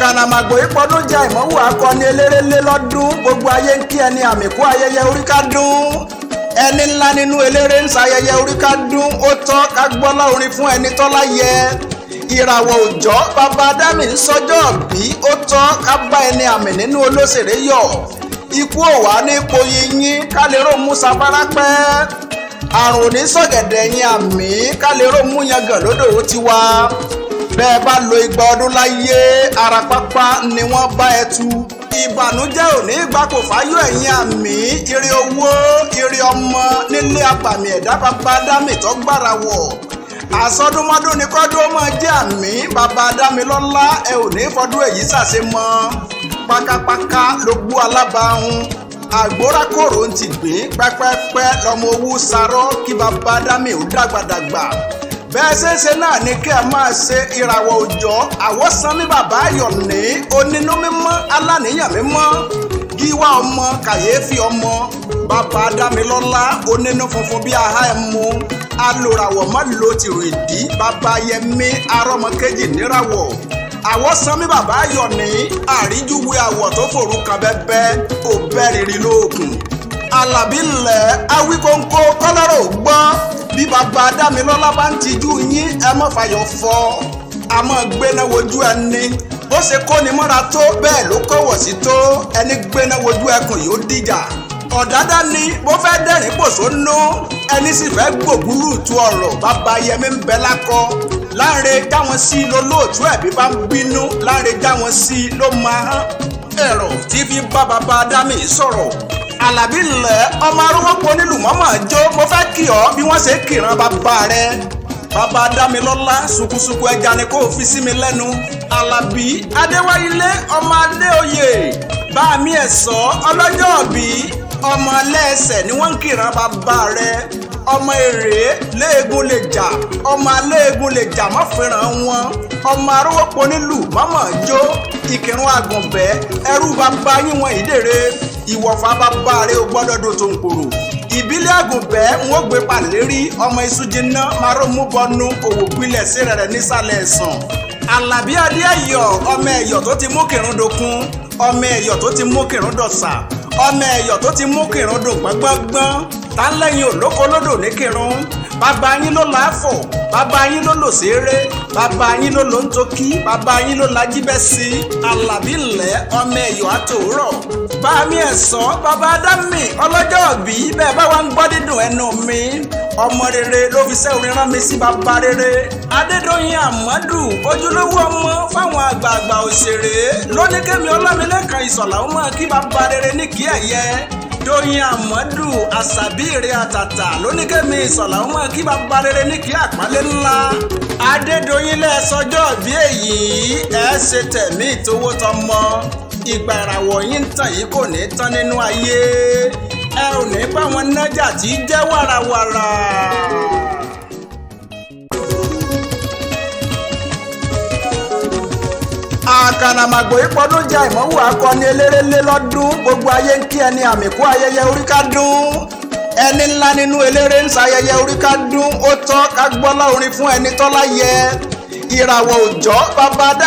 àkànàmàgbò ìpọ́dún jẹ́ ìmọ̀wù akọni eléré lé lọ́dún gbogbo ayé ń kí ẹni àmì kú ayẹyẹ orí kádùn ẹni ńlá nínú eléré ń ṣayẹyẹ orí kádùn ó tọ́ ká gbọ́lá orin fún ẹni tọ́lá yẹ ìràwọ̀ òòjọ́ bàbá Adámì ń sọjọ́ bí ó tọ́ ká bá ẹni àmì nínú olóṣèré yọ̀ ikú òwà ní ipò yìnyín ká lè rò mú safárá pẹ́ àrùn ní sọ̀gẹ̀dẹ̀ yín àmì ká lè rò mú yangàn lódò ó ti wá bẹ́ẹ̀ bá lo igba ọdún láyé ara pápá ni wọ́n bá ẹ tu ìbànújẹ́ òní ìgbà kò fáyọ̀ ẹ̀yìn àmì ire owó ire ọmọ nílé abàmì ẹ̀dá bàbá Adámì tó gbára wọ̀ àsọdúnmọ́dún ni kọ́dún ọmọ jẹ́ àmì bàbá Adámì lọ́lá ẹ ò ní fọdún èyí ṣàṣe mọ́ pákápáká ló gbó alábàáhùn àgbórakòrò ń ti gbìn pẹ́pẹ́pẹ́ lọ́mọ owó sarọ́ kí bàbá Adámì ó dàgbàdàgbà bẹ́ẹ̀ ṣeéṣe náà ni kí ẹ máa ṣe ìràwọ̀ òòjọ́ àwọ̀sánmi bàbá ayọ̀ní onínú mímọ́ aláníyàn mímọ́ gíwá ọmọ kàyéfì ọmọ bàbá Adámì lọ́lá onínú funfun bí aha ẹ̀ mú alòràwọ̀ má lo tìrò ìdí bàbá yẹmí arọ́mọkéjì níràwọ̀ àwọ̀sánmi bàbá ayọ̀ní àríjúwe àwọ̀ tó fòrú kan bẹ́bẹ́ òbẹ́rìrì lóògùn alábí ńlẹ̀ awíkóńkó kọ́lọ́rọ̀ gbọ́ bí bàbá Adámì lọ́lá bá ń tijú yín ẹ mọ́ fàyọ̀ fọ́ a mọ́ gbéná wojú ẹni bó ṣe kó ni mọ́ra tó bẹ́ẹ̀ ló kọ́wọ̀ sí tó ẹni gbéná wojú ẹkùn yóò dìjà ọ̀dádá ni bó fẹ́ dẹ́rìn pòṣónú ẹni sì fẹ́ gbògbúrú tu ọ̀rọ̀ bàbá yẹmí ń bẹ lákọ láre jáwọn sí ló lóòtú ẹ̀bí bá ń bínú láre jáwọn sí ló máa ẹ̀rọ tí fi bá bàbá Adámì sọ̀rọ̀ alábí ńlẹ̀ ọmọ arúgbó nílùú mọ́mọ́ jó mo fẹ́ kí ọ bí wọ́n ṣe kìran bàbá rẹ bàbá Adámì lọ́lá ṣùkúṣùkú ẹja ni kò fi sí mi lẹ́nu alábí adéwáyílé ọmọ adéoyè báàmì ẹ̀sọ́ ọlọ́jọ́ bí ọmọ ẹlẹ́ẹ̀sẹ̀ ni wọ́n ń kìran bàbá rẹ ọmọ èrè léegun lè jà ọmọ aléegun lè jà má fẹ́ràn wọn ọmọ arúgbó nílùú mọ́mọ́ jó ìkírun àgùnbẹ́ ẹrú bàbá yín wọn ìdèrè ìwọ̀fà bàbá rẹ̀ ò gbọ́dọ̀ dò tó ń kòrò ìbílẹ̀ àgùnbẹ́ ń ó gbé pàlérí ọmọ iṣu jiná márùn mú bọnú òwò gbilẹ̀ sí rẹ̀ nísàlẹ̀ ẹ̀sán alábí adé ẹ̀yọ̀ ọmọ ẹ̀yọ̀ tó ti mú kírun dokun ọmọ ẹ̀yọ̀ tó ti mú kírun dọ̀sà ọmọ ẹ̀yọ̀ tó ti mú kírun dò gbọ́ngbọ́ngbọ́n tá lẹ́yìn olóko lódò ní kírun bàbá yín ló láàfọ̀ bàbá yín ló lò séré bàbá yín ló lò ń tókí bàbá yín ló lají bẹ́ sí alábí ńlẹ̀ ọmọ ẹ̀yọ̀ àtòwúrọ̀ báàmì ẹ̀sọ́ bàbá Adámì ọlọ́jọ́ bí bẹ́ẹ̀ bá wá ń gbọ́ dídùn ẹnu mi ọmọ rere ló fi ṣẹ́ orin rán mi sí bàbá rere Adédọ́yìn Àmọ́dù ojúlówó ọmọ fáwọn àgbààgbà òṣèré lóníkẹ́mi Ọlámilékan Ìṣọ̀lá ó mọ̀ kí bàbá rere ní kí ẹ̀yẹ Dóyin Àmọ́dù àṣàbí ìrè àtàtà lóníkẹ́mi Ìṣọ̀lá ó mọ̀ kí bàbá rere ní kí àpálẹ ńlá Adédọ́yìn lẹ́sọjọ́ bí èyí ẹ̀ ṣe tẹ̀mí ìtòwó tọmọ ìgbà ìràwọ̀ yín ń tàn yìí kò ní tán nínú ayé ẹ ò ní bá wọn nájà tí jẹ́ wàràwàrà. àkànàmàgbò ìpọ́dún jẹ́ ìmọ̀wù akọni eléré lé lọ́dún gbogbo ayé ń kí ẹni àmì kú ayẹyẹ orí kádùn ẹni ńlá nínú eléré ń ṣayẹyẹ orí kádùn ó tọ́ ká gbọ́lá orin fún ẹni tọ́lá yẹ ìràwọ̀ òòjọ́ bàbá Adámì.